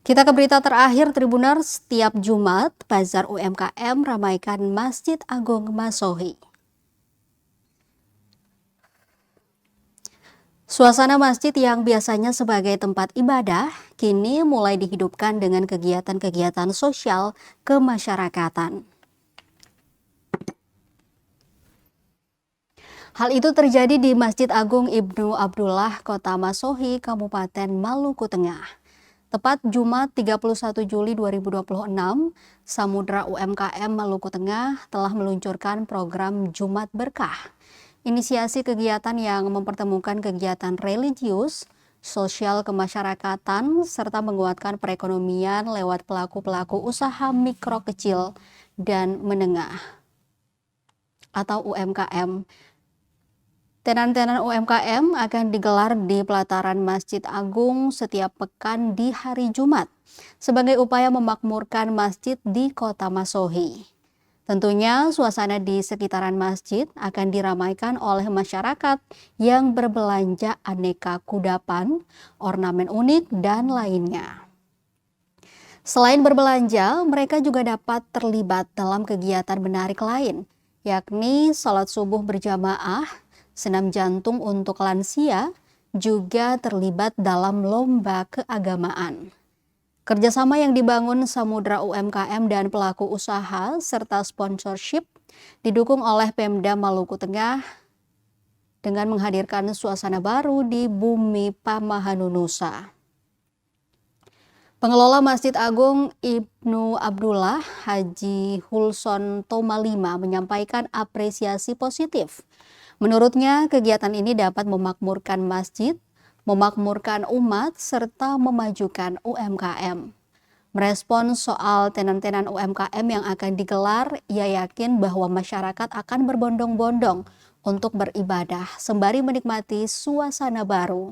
Kita ke berita terakhir, Tribuners. Setiap Jumat, Bazar UMKM ramaikan Masjid Agung Masohi. Suasana masjid yang biasanya sebagai tempat ibadah, kini mulai dihidupkan dengan kegiatan-kegiatan sosial kemasyarakatan. Hal itu terjadi di Masjid Agung Ibnu Abdullah, Kota Masohi, Kabupaten Maluku Tengah. Tepat Jumat 31 Juli 2026, Samudra UMKM Maluku Tengah telah meluncurkan program Jumat Berkah. Inisiasi kegiatan yang mempertemukan kegiatan religius, sosial kemasyarakatan, serta menguatkan perekonomian lewat pelaku-pelaku usaha mikro kecil dan menengah atau UMKM. Tenan-tenan UMKM akan digelar di pelataran Masjid Agung setiap pekan di hari Jumat sebagai upaya memakmurkan masjid di Kota Masohi. Tentunya suasana di sekitaran masjid akan diramaikan oleh masyarakat yang berbelanja aneka kudapan, ornamen unik, dan lainnya. Selain berbelanja, mereka juga dapat terlibat dalam kegiatan menarik lain, yakni sholat subuh berjamaah, senam jantung untuk lansia, juga terlibat dalam lomba keagamaan. Kerjasama yang dibangun Samudra UMKM dan pelaku usaha serta sponsorship didukung oleh Pemda Maluku Tengah dengan menghadirkan suasana baru di bumi Pamahanunusa. Pengelola Masjid Agung Ibnu Abdullah, Haji Hulson Tomalima, menyampaikan apresiasi positif. Menurutnya, kegiatan ini dapat memakmurkan masjid, memakmurkan umat, serta memajukan UMKM. Merespon soal tenan-tenan UMKM yang akan digelar, ia yakin bahwa masyarakat akan berbondong-bondong untuk beribadah sembari menikmati suasana baru.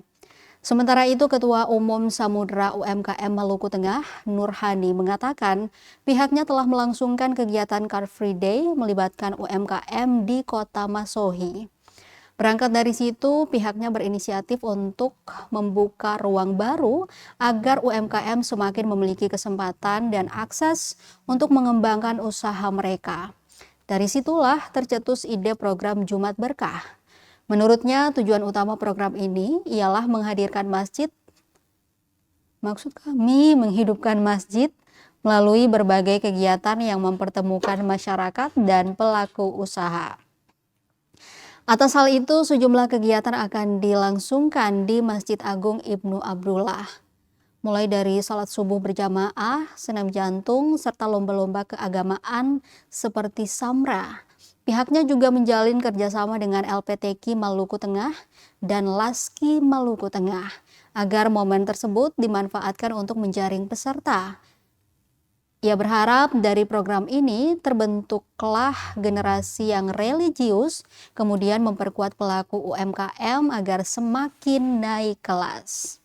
Sementara itu, Ketua Umum Samudra UMKM Maluku Tengah, Nurhani, mengatakan pihaknya telah melangsungkan kegiatan Car Free Day melibatkan UMKM di Kota Masohi. Berangkat dari situ, pihaknya berinisiatif untuk membuka ruang baru agar UMKM semakin memiliki kesempatan dan akses untuk mengembangkan usaha mereka. Dari situlah tercetus ide program Jumat Berkah. Menurutnya, tujuan utama program ini ialah menghadirkan masjid. Maksud kami menghidupkan masjid melalui berbagai kegiatan yang mempertemukan masyarakat dan pelaku usaha. Atas hal itu, sejumlah kegiatan akan dilangsungkan di Masjid Agung Ibnu Abdullah. Mulai dari salat subuh berjamaah, senam jantung, serta lomba-lomba keagamaan seperti samra. Pihaknya juga menjalin kerjasama dengan LPTQ Maluku Tengah dan Laski Maluku Tengah agar momen tersebut dimanfaatkan untuk menjaring peserta. Ia berharap dari program ini terbentuklah generasi yang religius, kemudian memperkuat pelaku UMKM agar semakin naik kelas.